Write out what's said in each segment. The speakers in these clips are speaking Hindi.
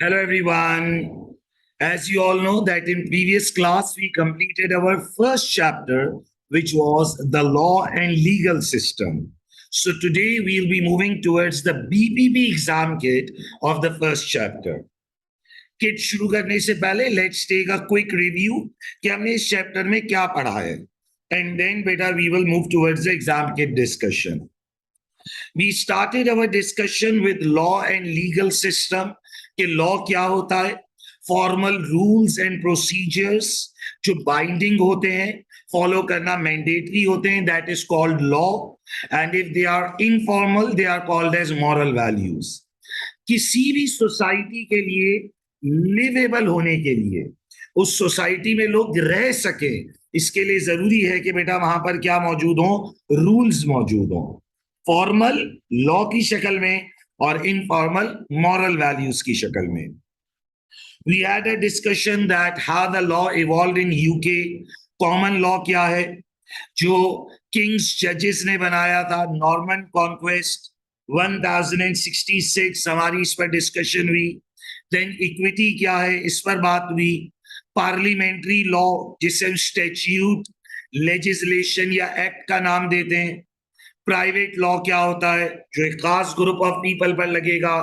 Hello everyone. As you all know that in previous class we completed our first chapter, which was the law and legal system. So today we'll be moving towards the BPP exam kit of the first chapter. Kit शुरू करने से पहले let's take a quick review कि हमने इस chapter में क्या पढ़ा है. And then beta we will move towards the exam kit discussion. We started our discussion with law and legal system कि law क्या होता है, formal rules and procedures जो binding होते हैं, follow करना mandatory होते हैं, that is called law, and if they are informal they are called as moral values. किसी भी सोसाइटी के लिए लिवेबल होने के लिए, उस सोसाइटी में लोग रह सके, इसके लिए जरूरी है कि बेटा वहां पर क्या मौजूद हो, रूल्स मौजूद हो, फॉर्मल लॉ की शक्ल में और इनफॉर्मल मॉरल वैल्यूज की शक्ल में. We had a discussion that how the law evolved in UK. Common law क्या है, जो किंग्स जजेस ने बनाया था, नॉर्मन कॉन्क्वेस्ट 1066, हमारी इस पर डिस्कशन हुई. देन इक्विटी क्या है, इस पर बात हुई. पार्लियामेंट्री लॉ जिसे हम स्टैट्यूट, लेजिस्लेशन या एक्ट का नाम देते हैं. प्राइवेट लॉ क्या होता है, जो एक खास ग्रुप ऑफ पीपल पर लगेगा.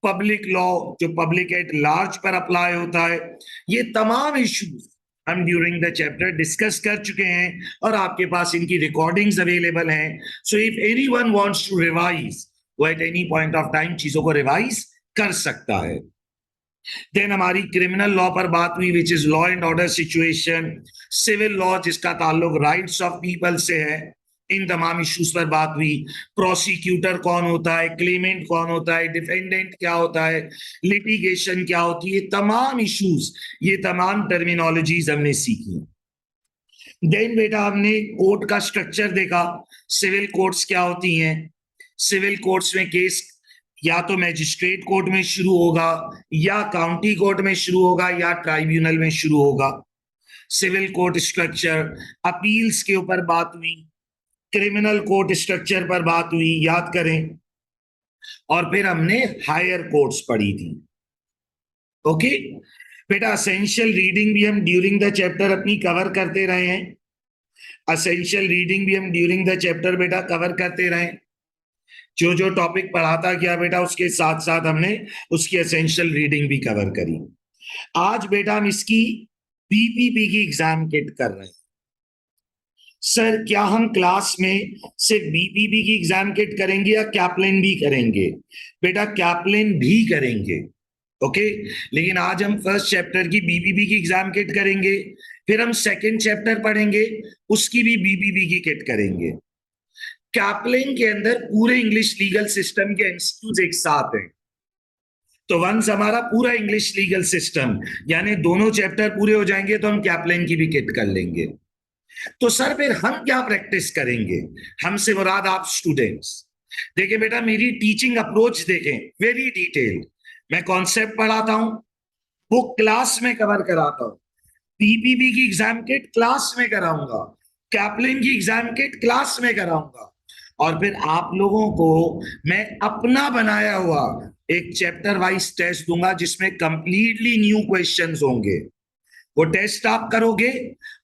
पब्लिक लॉ जो पब्लिक एट लार्ज पर अप्लाई होता है. ये तमाम इश्यूज हम ड्यूरिंग द चैप्टर डिस्कस कर चुके हैं और आपके पास इनकी रिकॉर्डिंग्स अवेलेबल हैं. So if anyone wants to revise, वो at any point of time चीजों को रिवाइज कर सकता है. देन हमारी क्रिमिनल लॉ पर बात हुई, which is law and order situation. Civil law जिसका ताल्लुक राइट्स ऑफ पीपल से है, इन तमाम इश्यूज पर बात हुई. प्रोसिक्यूटर कौन होता है, क्लेमेंट कौन होता है, डिफेंडेंट क्या होता है, लिटिगेशन क्या होती है, तमाम इश्यूज, ये तमाम टर्मिनोलॉजीज हमने सीखी. देन बेटा हमने कोर्ट का स्ट्रक्चर देखा. सिविल कोर्ट्स क्या होती हैं. सिविल कोर्ट्स में केस या तो मैजिस्ट्रेट कोर्ट में शुरू होगा, या काउंटी कोर्ट में शुरू होगा, या ट्राइब्यूनल में शुरू होगा. Civil court structure. अपील्स के ऊपर बात हुई. क्रिमिनल कोर्ट स्ट्रक्चर पर बात हुई, याद करें. और फिर हमने हायर कोर्ट्स पढ़ी थी. ओके बेटा, असेंशियल रीडिंग भी हम ड्यूरिंग द चैप्टर अपनी कवर करते रहे हैं. असेंशियल रीडिंग भी हम ड्यूरिंग द चैप्टर बेटा कवर करते रहे. जो जो टॉपिक पढ़ाता गया बेटा, उसके साथ साथ हमने उसकी एसेंशियल रीडिंग भी कवर करी. आज बेटा हम इसकी बीपीपी की एग्जाम किट कर रहे हैं. सर क्या हम क्लास में सिर्फ बीपीपी की एग्जाम किट करेंगे या कैप्लिन भी करेंगे? बेटा कैप्लिन भी करेंगे. ओके, लेकिन आज हम फर्स्ट चैप्टर की बीपीपी की एग्जाम किट करेंगे, फिर हम सेकंड चैप्टर पढ़ेंगे, उसकी भी बीपीपी की किट करेंगे. कैप्लिन के अंदर पूरे इंग्लिश लीगल सिस्टम के एमसीक्यूज एक साथ हैं. तो वंस हमारा पूरा इंग्लिश लीगल सिस्टम यानी दोनों चैप्टर पूरे हो जाएंगे तो हम कैप्लिन की भी किट कर लेंगे. तो सर फिर हम क्या प्रैक्टिस करेंगे? हमसे मुराद आप स्टूडेंट्स. देखिए बेटा, मेरी टीचिंग अप्रोच देखें, वेरी डिटेल. मैं कॉन्सेप्ट पढ़ाता हूं, बुक क्लास में कवर कराता हूं, पीपीबी की एग्जाम किट क्लास में कराऊंगा, कैप्लिन की एग्जाम किट क्लास में कराऊंगा, और फिर आप लोगों को मैं अपना बनाया हुआ एक चैप्टर वाइज टेस्ट दूंगा जिसमें कंप्लीटली न्यू क्वेश्चंस होंगे. वो टेस्ट आप करोगे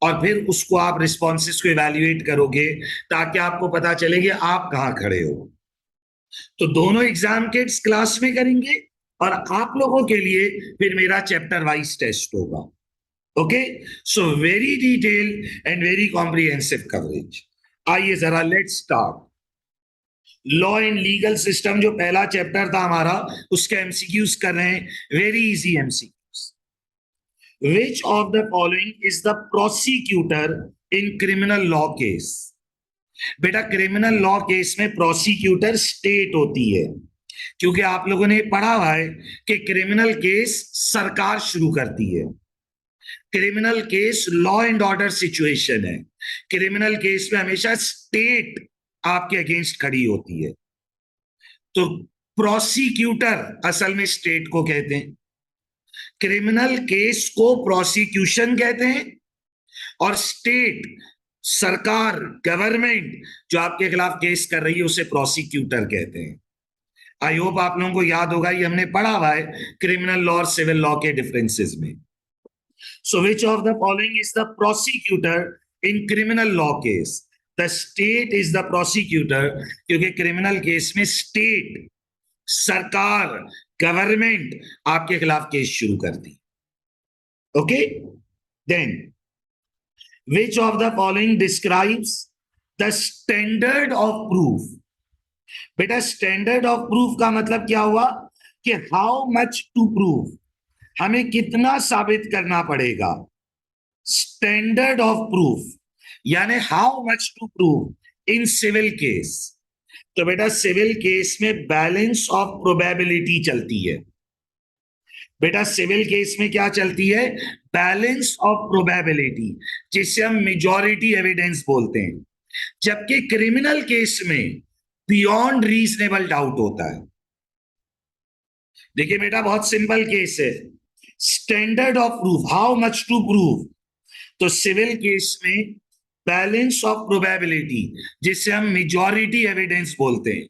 और फिर उसको आप रिस्पॉन्सेस को इवैल्यूएट करोगे ताकि आपको पता चले कि आप कहां खड़े हो. तो दोनों एग्जाम किट्स क्लास में करेंगे और आप लोगों के लिए फिर मेरा चैप्टर वाइज टेस्ट होगा. Okay, so very detail and very comprehensive coverage. आइए जरा let's start. Law and legal system जो पहला चैप्टर था हमारा, उसके एमसीक्यूज कर रहे हैं. Very easy MCQ. Which of the following is the prosecutor in criminal law case? बेटा क्रिमिनल लॉ केस में प्रोसिक्यूटर स्टेट होती है, क्योंकि आप लोगों ने पढ़ा हुआ है कि क्रिमिनल केस सरकार शुरू करती है. Criminal case law and order situation है. क्रिमिनल केस में हमेशा स्टेट आपके अगेंस्ट खड़ी होती है. तो प्रोसिक्यूटर असल में स्टेट को कहते हैं. क्रिमिनल केस को प्रोसिक्यूशन कहते हैं और स्टेट, सरकार, गवर्नमेंट जो आपके खिलाफ केस कर रही है उसे प्रोसिक्यूटर कहते हैं. आई होप आप लोगों को याद होगा, ये हमने पढ़ा हुआ है क्रिमिनल लॉ और सिविल लॉ के डिफरेंसेस में. So which of the following is the prosecutor in criminal law case? The state is the prosecutor, क्योंकि क्रिमिनल केस में स्टेट, सरकार, गवर्नमेंट आपके खिलाफ केस शुरू करती. Okay, then which of the following describes the standard of proof? बेटा स्टैंडर्ड ऑफ प्रूफ का मतलब क्या हुआ कि हाउ मच टू प्रूव, हमें कितना साबित करना पड़ेगा. स्टैंडर्ड ऑफ प्रूफ यानी how much to prove in civil case. तो बेटा सिविल केस में बैलेंस ऑफ प्रोबेबिलिटी चलती है. बेटा सिविल केस में क्या चलती है? बैलेंस ऑफ प्रोबेबिलिटी, जिसे हम मेजॉरिटी एविडेंस बोलते हैं. जबकि क्रिमिनल केस में बियॉन्ड रीजनेबल डाउट होता है. देखिए बेटा बहुत सिंपल केस है. Standard of proof, how much to prove. तो सिविल केस में बैलेंस ऑफ प्रोबेबिलिटी, जिसे हम मेजॉरिटी एविडेंस बोलते हैं.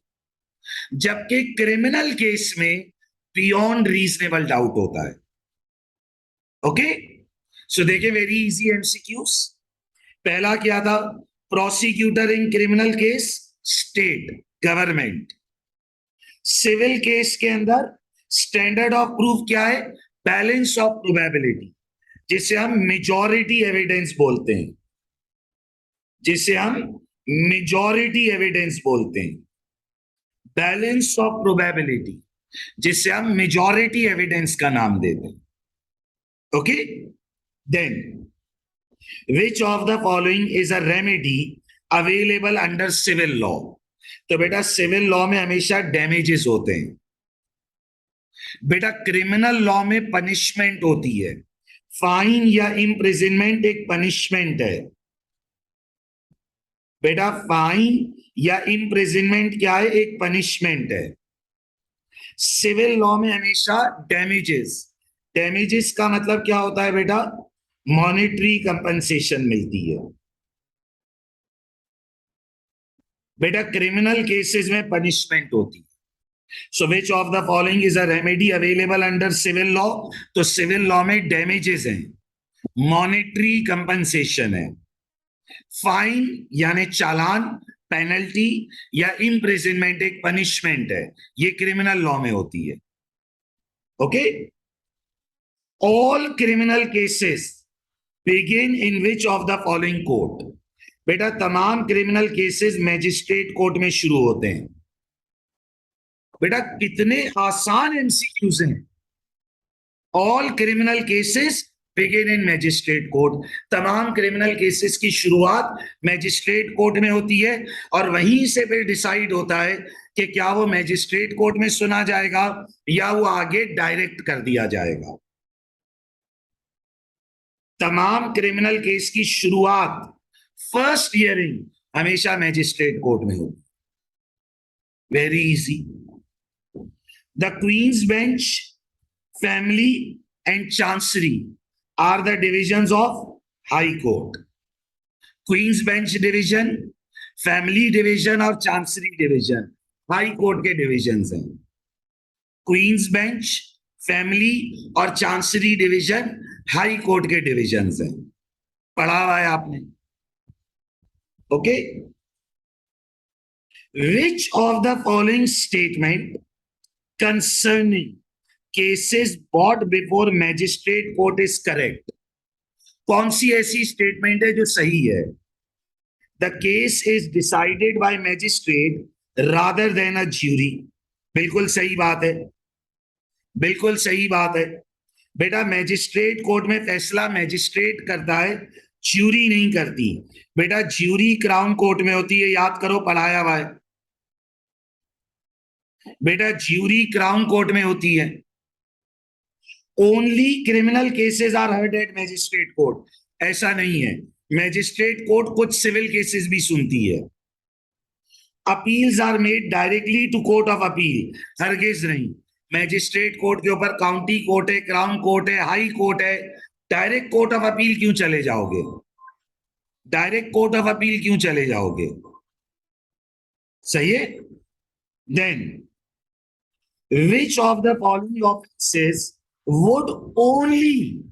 जबकि क्रिमिनल केस में बियॉन्ड रीजनेबल डाउट होता है. ओके, सो देखिए वेरी इजी एमसीक्यूज. पहला क्या था? Prosecutor in criminal case state, government. Civil case के अंदर स्टैंडर्ड ऑफ प्रूफ क्या है? बैलेंस ऑफ प्रोबेबिलिटी, जिसे हम मेजॉरिटी एविडेंस बोलते हैं. जिसे हम मेजॉरिटी एविडेंस बोलते हैं. बैलेंस ऑफ प्रोबेबिलिटी, जिसे हम मेजॉरिटी एविडेंस का नाम देते हैं. Okay, then which of the following is a remedy available under civil law? तो बेटा सिविल लॉ में हमेशा डैमेजेस होते हैं. बेटा क्रिमिनल लॉ में पनिशमेंट होती है. फाइन या इम्प्रिजनमेंट एक पनिशमेंट है. बेटा फाइन या इम्प्रिजनमेंट क्या है? एक पनिशमेंट है. सिविल लॉ में हमेशा डैमेजेस. डैमेजेस का मतलब क्या होता है बेटा? मॉनेटरी कंपनसेशन मिलती है. बेटा क्रिमिनल केसेस में पनिशमेंट होती है. So which of the following is a remedy available under civil law? तो सिविल लॉ में डैमेजेस हैं, मॉनेटरी कंपनसेशन है. फाइन यानी चालान, पेनल्टी या इम्प्रिजनमेंट एक पनिशमेंट है. ये क्रिमिनल लॉ में होती है. Okay, all criminal cases begin in which of the following court? बेटा तमाम क्रिमिनल केसेस मैजिस्ट्रेट कोर्ट में शुरू होते हैं. बेटा कितने आसान एमसीक्यूज हैं. All criminal cases begin in magistrate court. तमाम क्रिमिनल केसेस की शुरुआत मैजिस्ट्रेट कोर्ट में होती है और वहीं से फिर डिसाइड होता है कि क्या वो मैजिस्ट्रेट कोर्ट में सुना जाएगा या वो आगे डायरेक्ट कर दिया जाएगा. तमाम क्रिमिनल केस की शुरुआत, फर्स्ट हियरिंग हमेशा मैजिस्ट्रेट कोर्ट में होगी. Very easy. The Queen's bench, family and chancery are the divisions of high court. Queen's bench division, family division और चांसरी डिवीजन हाई कोर्ट के डिविजन्स हैं. क्वींस बेंच, फैमिली और चांसरी डिवीजन हाई कोर्ट के डिविजन्स हैं. पढ़ा हुआ है आपने. Okay, which of the following statement concerning cases bought before magistrate court is correct? कौन सी ऐसी स्टेटमेंट है जो सही है? The case is decided by magistrate rather than a jury. बिल्कुल सही बात है. बिल्कुल सही बात है. बेटा मैजिस्ट्रेट कोर्ट में फैसला मैजिस्ट्रेट करता है, ज्यूरी नहीं करती. बेटा ज्यूरी क्राउन कोर्ट में होती है. याद करो, पढ़ाया हुआ है. बेटा ज्यूरी क्राउन कोर्ट में होती है. Only criminal cases are heard at magistrate court. ऐसा नहीं है. मैजिस्ट्रेट कोर्ट कुछ सिविल केसेस भी सुनती है. Appeals are made directly to court of appeal. हरगिज नहीं. मैजिस्ट्रेट कोर्ट के ऊपर काउंटी कोर्ट है, क्राउन कोर्ट है, हाई कोर्ट है. डायरेक्ट कोर्ट ऑफ अपील क्यों चले जाओगे? डायरेक्ट कोर्ट ऑफ अपील क्यों चले जाओगे? सही है. Then which of the following offenses would only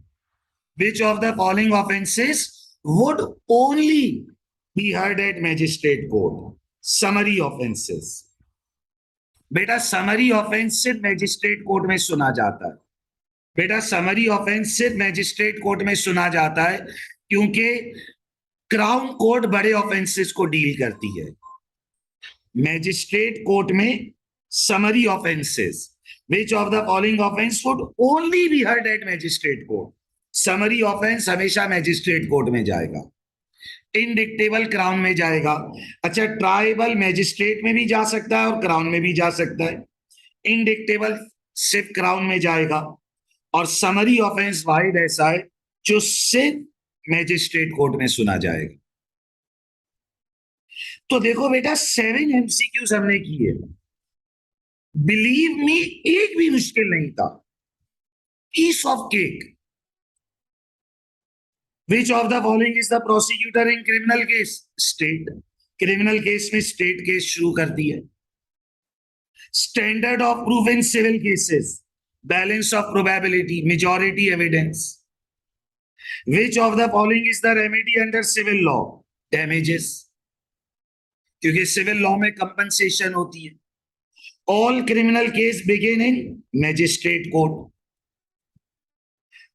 which of the following offenses would only be heard at magistrate court? Summary offenses. बेटा समरी ऑफेंस सिर्फ मैजिस्ट्रेट कोर्ट में सुना जाता है। बेटा समरी ऑफेंस सिर्फ मैजिस्ट्रेट कोर्ट में सुना जाता है क्योंकि क्राउन कोर्ट बड़े ऑफेंसेस को डील करती है। मैजिस्ट्रेट कोर्ट में summary offences, which of the following offense would only be heard at magistrate court? Summary offence हमेशा मैजिस्ट्रेट कोर्ट में जाएगा। इनडिक्टेबल क्राउन में जाएगा। अच्छा, ट्राइबल मैजिस्ट्रेट में भी जा सकता है और क्राउन में भी जा सकता है। इनडिक्टेबल सिर्फ क्राउन में जाएगा और समरी ऑफेंस वाहिद ऐसा है जो सिर्फ मैजिस्ट्रेट कोर्ट में सुना जाएगा। तो देखो बेटा 7 एमसीक्यूज हमने किए, बिलीव मी एक भी मुश्किल नहीं था, piece of cake. Which of the following is the prosecutor in criminal case? State. Criminal case में स्टेट केस शुरू करती है। Standard of proof in civil cases, balance of probability, majority evidence. Which of the following is the remedy under civil law? Damages, क्योंकि सिविल लॉ में कंपनसेशन होती है। All criminal case begin in magistrate court.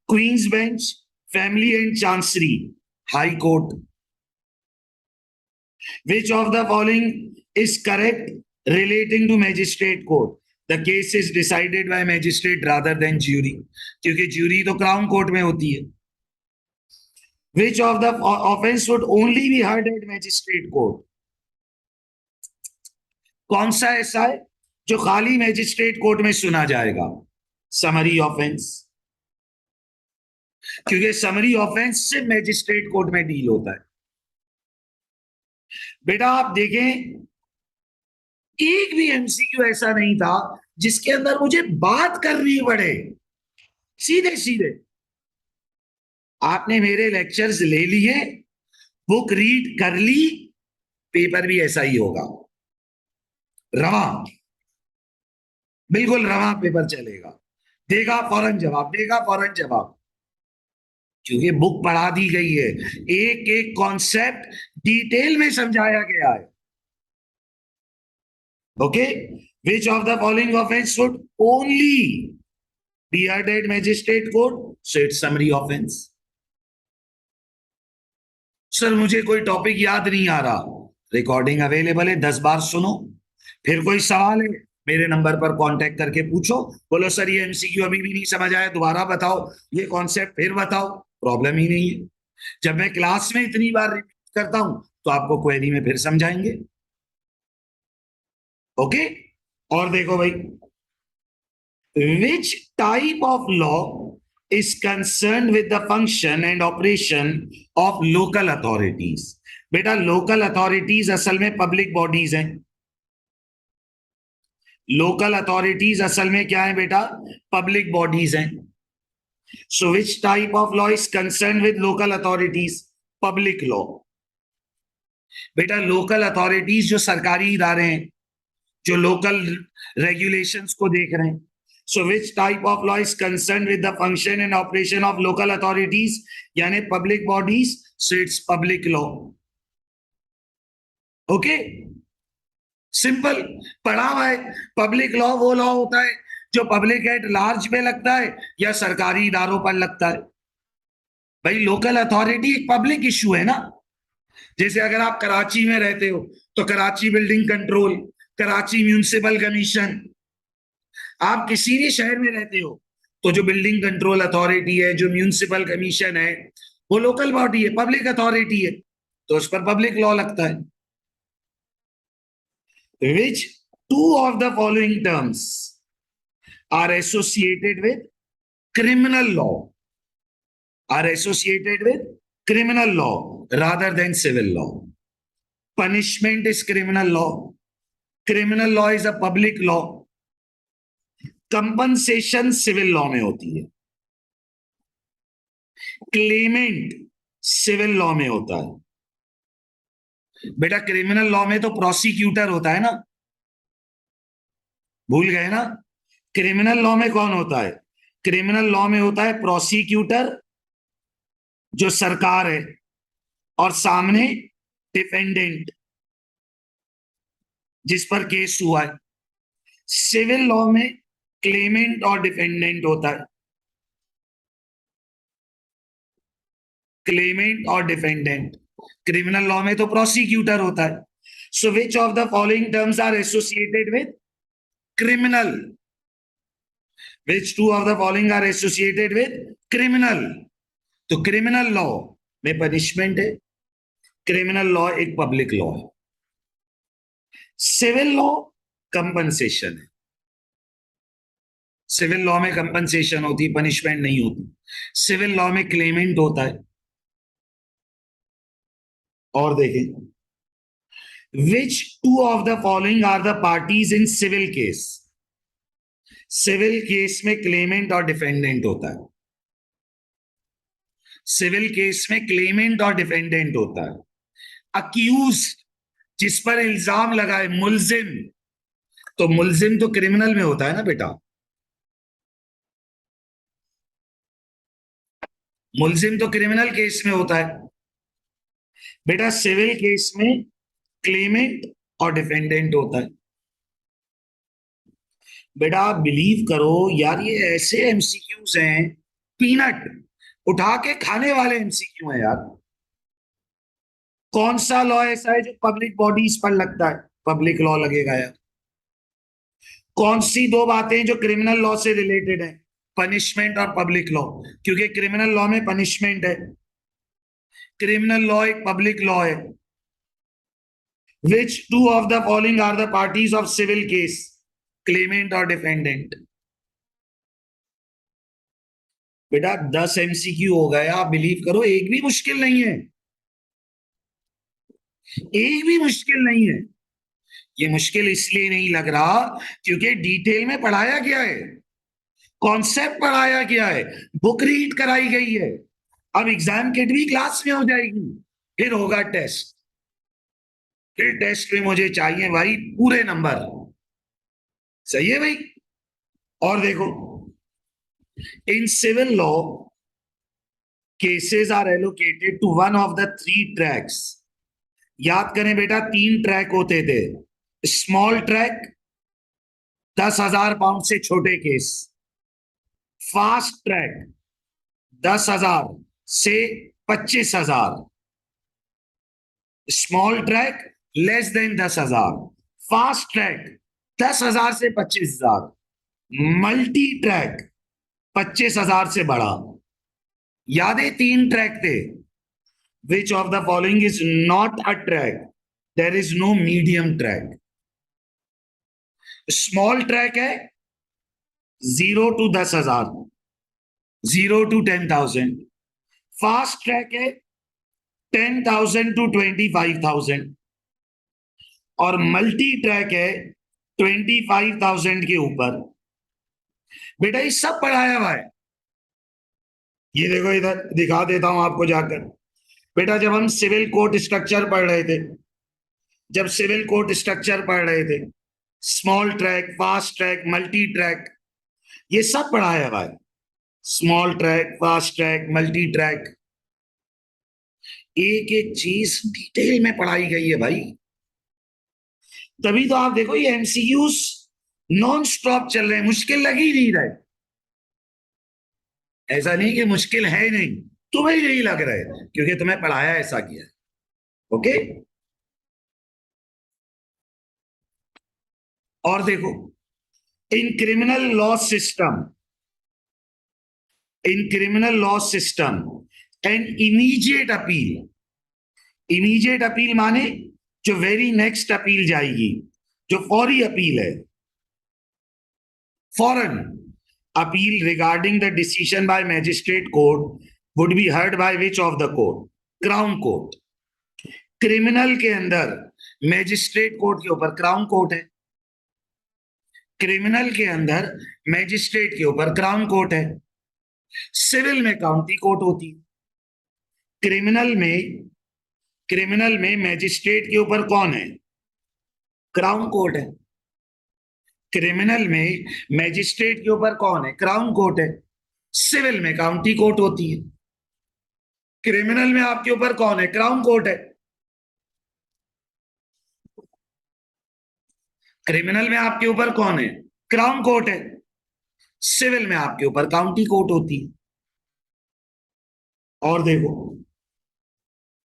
Queen's bench, family and chancery, high court. Which of the following is correct relating to magistrate court? The case is decided by magistrate rather than jury, क्योंकि jury तो crown court में होती है। Which of the offense would only be heard at magistrate court? कौन सा ऐसा है जो खाली मैजिस्ट्रेट कोर्ट में सुना जाएगा? समरी ऑफेंस, क्योंकि समरी ऑफेंस सिर्फ मैजिस्ट्रेट कोर्ट में डील होता है। बेटा आप देखें, एक भी एमसीक्यू ऐसा नहीं था जिसके अंदर मुझे बात करनी पड़े। सीधे सीधे आपने मेरे लेक्चर्स ले लिए, बुक रीड कर ली, पेपर भी ऐसा ही होगा, रवा, बिल्कुल रवा पेपर चलेगा। देगा फौरन जवाब, देगा फौरन जवाब, क्योंकि बुक पढ़ा दी गई है, एक एक कॉन्सेप्ट डिटेल में समझाया गया है। Okay, which of the following offence should only be heard at magistrate court? So it's summary offence. Sir मुझे कोई टॉपिक याद नहीं आ रहा, रिकॉर्डिंग अवेलेबल है, 10 बार सुनो। फिर कोई सवाल है मेरे नंबर पर कांटेक्ट करके पूछो, बोलो सर ये एमसीक्यू अभी भी नहीं समझ आया, दोबारा बताओ, ये कॉन्सेप्ट फिर बताओ, प्रॉब्लम ही नहीं है। जब मैं क्लास में इतनी बार रिपीट करता हूं तो आपको क्वेरी में फिर समझाएंगे। ओके, और देखो भाई, विच type of law is concerned with the function and operation of local authorities? बेटा लोकल अथॉरिटीज असल में पब्लिक बॉडीज हैं। लोकल अथॉरिटीज असल में क्या है बेटा? पब्लिक बॉडीज हैं। So which type of law is concern with local authorities? Public law. बेटा लोकल अथॉरिटीज जो सरकारी इदारे हैं, जो लोकल रेगुलेशंस को देख रहे हैं। So which type of law is concerned with the function and operation of local authorities? यानी public bodies, so it's public law. Okay? Simple. पढ़ा हुआ है। पब्लिक लॉ वो लॉ होता है जो पब्लिक एट लार्ज पे लगता है या सरकारी इदारों पर लगता है। भाई लोकल अथॉरिटी एक पब्लिक इश्यू है ना। जैसे अगर आप कराची में रहते हो तो Karachi building control, Karachi municipal commission, आप किसी भी शहर में रहते हो तो जो बिल्डिंग कंट्रोल अथॉरिटी है, जो म्यूनिसिपल कमीशन है, वो लोकल बॉडी है, पब्लिक अथॉरिटी है, तो उस पर पब्लिक लॉ लगता है। Which two of the following terms are associated with criminal law? Are associated with criminal law rather than civil law? Punishment is criminal law. Criminal law is a public law. Compensation civil law में होती है। क्लेमेंट सिविल लॉ में होता है। बेटा क्रिमिनल लॉ में तो प्रोसिक्यूटर होता है ना, भूल गए ना? क्रिमिनल लॉ में कौन होता है? क्रिमिनल लॉ में होता है प्रोसिक्यूटर, जो सरकार है, और सामने डिफेंडेंट, जिस पर केस हुआ है। सिविल लॉ में क्लेमेंट और डिफेंडेंट होता है, क्लेमेंट और डिफेंडेंट। क्रिमिनल लॉ में तो प्रोसिक्यूटर होता है। So which of the following terms are associated with criminal? Which two of the following are associated with criminal? तो क्रिमिनल लॉ में पनिशमेंट है, क्रिमिनल लॉ एक पब्लिक लॉ है। सिविल लॉ कंपनसेशन है, सिविल लॉ में कंपनसेशन होती है, पनिशमेंट नहीं होती। सिविल लॉ में क्लेमेंट होता है। और देखें, which two of the following are the parties in civil case? Civil case में क्लेमेंट और डिफेंडेंट होता है, सिविल केस में क्लेमेंट और डिफेंडेंट होता है। अक्यूज, जिस पर इल्जाम लगा है, मुल्जिम, तो मुल्जिम तो क्रिमिनल में होता है ना बेटा, मुल्जिम तो क्रिमिनल केस में होता है बेटा। सिविल केस में क्लेमेंट और डिफेंडेंट होता है बेटा। आप बिलीव करो यार, ये ऐसे एमसीक्यूज हैं, पीनट उठा के खाने वाले एमसीक्यू हैं यार। कौन सा लॉ ऐसा है जो पब्लिक बॉडीज पर लगता है? पब्लिक लॉ लगेगा यार। कौन सी दो बातें जो क्रिमिनल लॉ से रिलेटेड है? पनिशमेंट और पब्लिक लॉ, क्योंकि क्रिमिनल लॉ में पनिशमेंट है, क्रिमिनल लॉ एक पब्लिक लॉ है। Which two of the following are the parties of civil case? Claimant और डिफेंडेंट। बेटा 10 एमसीक्यू हो गए, आप बिलीव करो एक भी मुश्किल नहीं है, एक भी मुश्किल नहीं है। ये मुश्किल इसलिए नहीं लग रहा क्योंकि डिटेल में पढ़ाया गया है, कॉन्सेप्ट पढ़ाया गया है, बुक रीड कराई गई है। अब एग्जाम किट भी क्लास में हो जाएगी, फिर होगा टेस्ट, फिर टेस्ट में मुझे चाहिए भाई पूरे नंबर। सही है भाई। और देखो, in civil law cases are allocated to one of the 3 tracks. याद करें बेटा, 3 ट्रैक होते थे। स्मॉल ट्रैक, 10,000 पाउंड से छोटे केस। फास्ट ट्रैक, 10,000 से 25,000। Small track less than 10,000। Fast track 10,000 से 25,000। मल्टी ट्रैक 25,000 से बड़ा। याद है 3 ट्रैक थे। Which of the following is not a track? There is no medium track. Small track है 0 to 10,000, 0 to 10,000। फास्ट ट्रैक है 10,000 to 25,000। और मल्टी ट्रैक है 25,000 के ऊपर। बेटा ये सब पढ़ाया हुआ है। ये देखो, इधर दिखा देता हूं आपको जाकर। बेटा जब हम सिविल कोर्ट स्ट्रक्चर पढ़ रहे थे, जब सिविल कोर्ट स्ट्रक्चर पढ़ रहे थे, small track, fast track, multi track, ये सब पढ़ाया हुआ है। Small track, fast track, multi track, एक एक चीज डिटेल में पढ़ाई गई है भाई। तभी तो आप देखो ये एमसीक्यूज नॉन स्टॉप चल रहे हैं, मुश्किल लग ही नहीं रहे। ऐसा नहीं कि मुश्किल है नहीं, तुम्हें ही नहीं लग रहा है क्योंकि तुम्हें पढ़ाया ऐसा किया है। ओके। और देखो, इन criminal law system, in criminal law system and immediate appeal. Immediate appeal माने जो वेरी नेक्स्ट अपील जाएगी, जो फौरी अपील है, फौरन appeal regarding the decision by magistrate court would be heard by which of the court? Crown court. Criminal के अंदर मैजिस्ट्रेट कोर्ट के ऊपर क्राउन कोर्ट है, क्रिमिनल के अंदर मैजिस्ट्रेट के ऊपर क्राउन कोर्ट है। सिविल में काउंटी कोर्ट होती है। क्रिमिनल में, क्रिमिनल में मैजिस्ट्रेट के ऊपर कौन है? क्राउन कोर्ट है। क्रिमिनल में मैजिस्ट्रेट के ऊपर कौन है? क्राउन कोर्ट है। सिविल में काउंटी कोर्ट होती है। क्रिमिनल में आपके ऊपर कौन है? क्राउन कोर्ट है। क्रिमिनल में आपके ऊपर कौन है? क्राउन कोर्ट है। सिविल में आपके ऊपर काउंटी कोर्ट होती है। और देखो,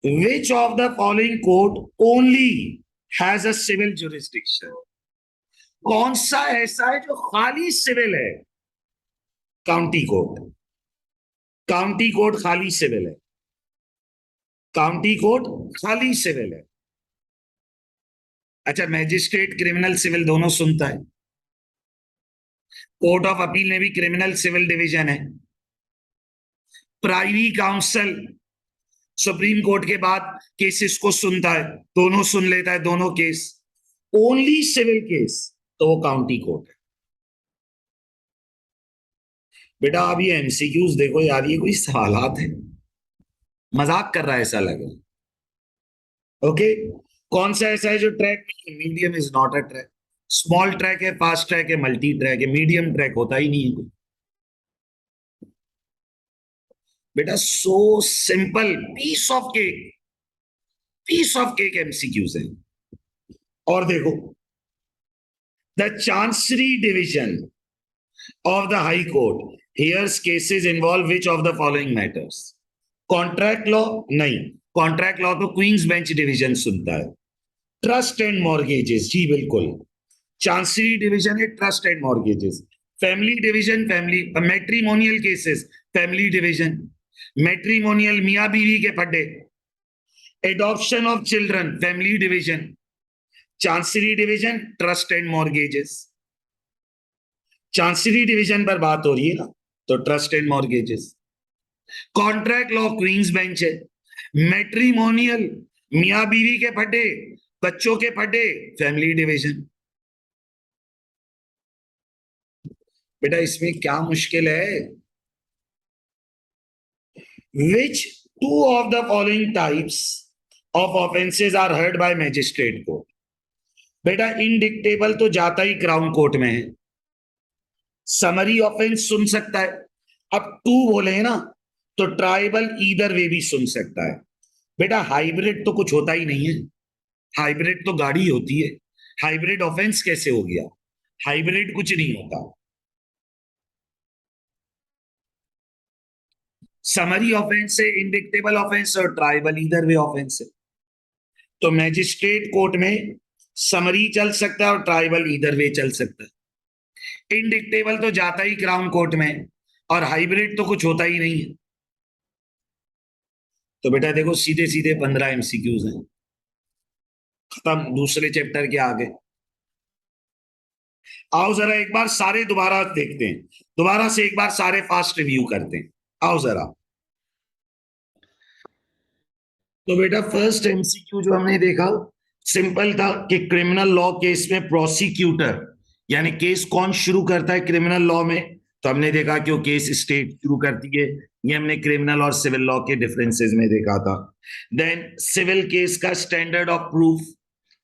which of the following court only has a civil jurisdiction? कौन सा ऐसा है जो खाली सिविल है? County court. काउंटी कोर्ट खाली सिविल है। काउंटी कोर्ट खाली सिविल है। अच्छा, मैजिस्ट्रेट क्रिमिनल सिविल दोनों सुनता है। कोर्ट ऑफ अपील में भी क्रिमिनल सिविल डिवीजन है। प्राइवी काउंसिल सुप्रीम कोर्ट के बाद केसेस को सुनता है, दोनों सुन लेता है, दोनों केस। ओनली सिविल केस तो वो काउंटी कोर्ट है। बेटा अब ये एमसीक्यूज देखो यार, ये कोई सवालात है? मजाक कर रहा है ऐसा लगे। ओके, कौन सा ऐसा है जो ट्रैक नहीं है? Medium is not a track. Small track है, फास्ट ट्रैक है, मल्टी ट्रैक है, मीडियम ट्रैक होता ही नहीं है कोई। बेटा so simple, piece of cake, piece of cake MCQs है। और देखो, the chancery division of the High Court hears cases involve which of the following matters? Contract law नहीं, कॉन्ट्रैक्ट लॉ तो क्वींस बेंच डिवीजन सुनता है। ट्रस्ट एंड मॉर्गेजेस, जी बिल्कुल, चांसरी डिवीजन है trust and mortgages. Family division, family matrimonial cases, family division. Matrimonial मियां बीवी के फड्डे, adoption of children, family division. Chancery division trust and mortgages. Chancery division पर बात हो रही है ना, तो trust and mortgages. Contract law Queen's bench है। मैट्रिमोनियल मियां बीवी के फड्डे, बच्चों के फड्डे, फैमिली डिवीजन। बेटा इसमें क्या मुश्किल है? Which two of the following types of offences are heard by magistrate court? बेटा इनडिक्टेबल तो जाता ही क्राउन कोर्ट में है। समरी ऑफेंस सुन सकता है। अब टू बोले हैं ना, तो ट्राइबल ईदर वे भी सुन सकता है। बेटा हाइब्रिड तो कुछ होता ही नहीं है। हाइब्रिड तो गाड़ी होती है। हाइब्रिड ऑफेंस कैसे हो गया? हाइब्रिड कुछ नहीं होता। समरी ऑफेंस है, इंडिक्टेबल ऑफेंस और ट्राइबल ईदर वे ऑफेंस है। तो मैजिस्ट्रेट कोर्ट में समरी चल सकता है और ट्राइबल ईदर वे चल सकता है। इंडिक्टेबल तो जाता ही क्राउन कोर्ट में, और हाइब्रिड तो कुछ होता ही नहीं है। तो बेटा देखो, सीधे सीधे 15 एमसीक्यूज हैं, खत्म। दूसरे चैप्टर के आगे आओ जरा एक बार सारे दोबारा देखते हैं, दोबारा से एक बार सारे फास्ट रिव्यू करते हैं। आओ जरा। तो बेटा फर्स्ट एमसीक्यू जो हमने देखा सिंपल था कि क्रिमिनल लॉ केस में प्रोसिक्यूटर, यानी केस कौन शुरू करता है क्रिमिनल लॉ में? तो हमने देखा कि वो केस स्टेट शुरू करती है। ये हमने क्रिमिनल और सिविल लॉ के डिफरेंसेस में देखा था। देन सिविल केस का standard of proof,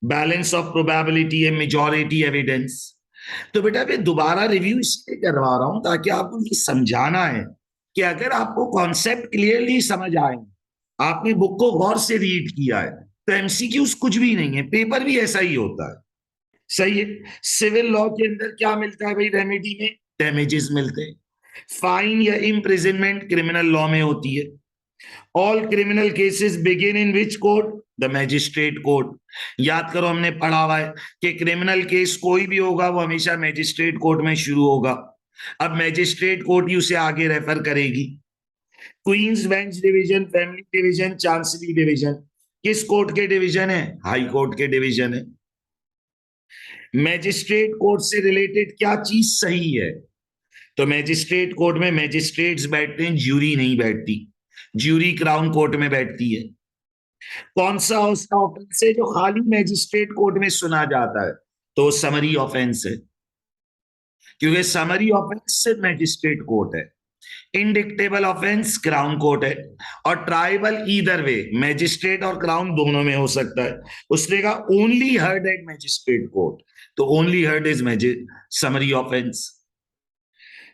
balance of probability है, मेजॉरिटी एविडेंस। तो बेटा मैं दोबारा रिव्यू इसलिए करवा रहा हूं ताकि आपको ये समझाना है कि अगर आपको कॉन्सेप्ट क्लियरली समझ आए, आपने बुक को गौर से रीड किया है, तो एमसीक्यूज कुछ भी नहीं है, पेपर भी ऐसा ही होता है। सही है। सिविल लॉ के अंदर क्या मिलता है भाई? रेमेडी में डैमेजेस मिलते हैं। फाइन या इम्प्रिजनमेंट क्रिमिनल लॉ में होती है। All criminal cases begin in which court? The magistrate court. याद करो, हमने पढ़ा हुआ है कि क्रिमिनल केस कोई भी होगा वो हमेशा मैजिस्ट्रेट कोर्ट में शुरू होगा। अब मैजिस्ट्रेट कोर्ट ही उसे आगे रेफर करेगी। Queen's bench division, family division, chancery division किस कोर्ट के डिवीजन है? हाई कोर्ट के डिवीजन है। मैजिस्ट्रेट कोर्ट से रिलेटेड क्या चीज सही है? तो मैजिस्ट्रेट कोर्ट में मैजिस्ट्रेट्स बैठते हैं, ज्यूरी नहीं बैठती। ज्यूरी क्राउन कोर्ट में बैठती है। कौन सा उसका ऑफेंस है जो खाली मैजिस्ट्रेट कोर्ट में सुना जाता है? तो समरी ऑफेंस है, क्योंकि समरी ऑफेंस से मैजिस्ट्रेट कोर्ट है। इंडिक्टेबल ऑफेंस क्राउन कोर्ट है, और ट्राइबल ईदर वे, मैजिस्ट्रेट और क्राउन दोनों में हो सकता है। उसने कहा only heard at magistrate court, तो only heard is summary offence.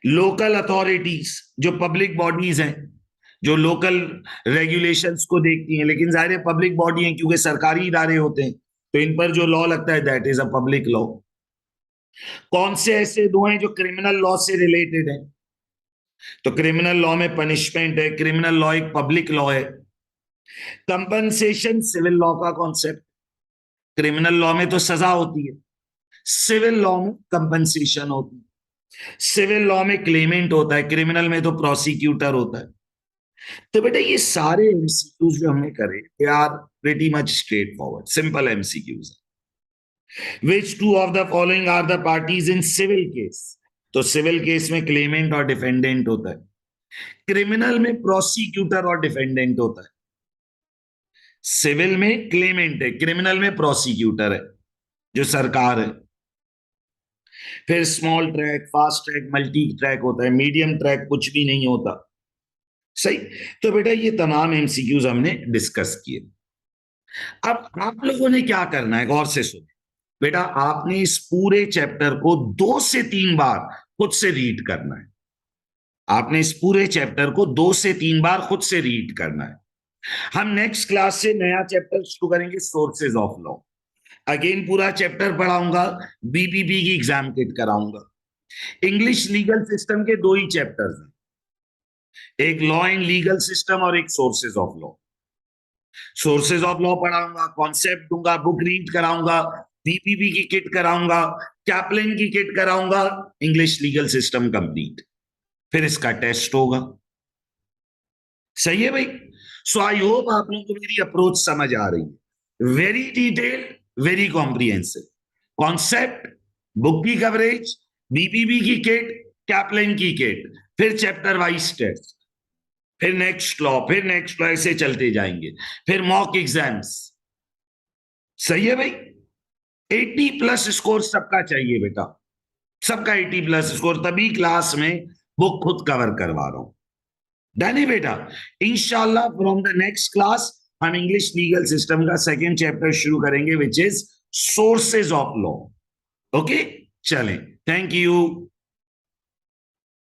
Local authorities, जो पब्लिक बॉडीज हैं, जो लोकल रेगुलेशंस को देखती हैं, लेकिन जाहिर है पब्लिक बॉडी है क्योंकि सरकारी इदारे होते हैं, तो इन पर जो लॉ लगता है that is a public law. कौन से ऐसे दो हैं जो क्रिमिनल लॉ से रिलेटेड हैं? तो क्रिमिनल लॉ में पनिशमेंट है, क्रिमिनल लॉ एक पब्लिक लॉ है। कंपनसेशन सिविल लॉ का कॉन्सेप्ट, क्रिमिनल लॉ में तो सजा होती है, सिविल लॉ में कंपनसेशन होती है। सिविल लॉ में क्लेमेंट होता है, क्रिमिनल में तो प्रोसिक्यूटर होता है। तो बेटा ये सारे एमसीक्यूज जो हमने करे they are pretty much straightforward, simple MCQs. Which two of the following are the parties in civil case? तो सिविल केस में क्लेमेंट और डिफेंडेंट होता है, क्रिमिनल में प्रोसिक्यूटर और डिफेंडेंट होता है। सिविल में क्लेमेंट है, क्रिमिनल में प्रोसिक्यूटर है जो सरकार है। फिर small track, fast track, multi track होता है, मीडियम ट्रैक कुछ भी नहीं होता। सही। तो बेटा ये तमाम एमसीक्यूज हमने डिस्कस किए। अब आप लोगों ने क्या करना है, गौर से सुनो बेटा, आपने इस पूरे चैप्टर को 2 से 3 बार खुद से रीड करना है। आपने इस पूरे चैप्टर को 2 से 3 बार खुद से रीड करना है। हम नेक्स्ट क्लास से नया चैप्टर शुरू करेंगे, सोर्सेज ऑफ लॉ। अगेन पूरा चैप्टर पढ़ाऊंगा, बीबीबी की एग्जाम किट कराऊंगा। इंग्लिश लीगल सिस्टम के 2 ही चैप्टर्स हैं, एक लॉ एंड लीगल सिस्टम और एक sources of law. Sources of law पढ़ाऊंगा, कॉन्सेप्ट दूंगा, बुक रीड कराऊंगा, बीबीबी की किट कराऊंगा, कैप्लिन की किट कराऊंगा, इंग्लिश लीगल सिस्टम कंप्लीट। फिर इसका टेस्ट होगा। सही है भाई? सो आई होप आप लोगों को मेरी अप्रोच समझ आ रही है। Very detail, very comprehensive concept, book की कवरेज, बीबीबी की किट, कैप्लिन की किट, फिर चैप्टर वाइज टेस्ट, फिर नेक्स्ट लॉ, फिर नेक्स्ट लॉ, ऐसे चलते जाएंगे। फिर मॉक एग्जाम्स। सही है भाई? 80+ स्कोर सबका चाहिए बेटा, सबका 80+ स्कोर, तभी क्लास में बुक खुद कवर करवा रहा हूं। डन है बेटा? इंशाल्लाह फ्रॉम द नेक्स्ट क्लास हम इंग्लिश लीगल सिस्टम का सेकेंड चैप्टर शुरू करेंगे, which is sources of law. Okay, चलें, थैंक यू।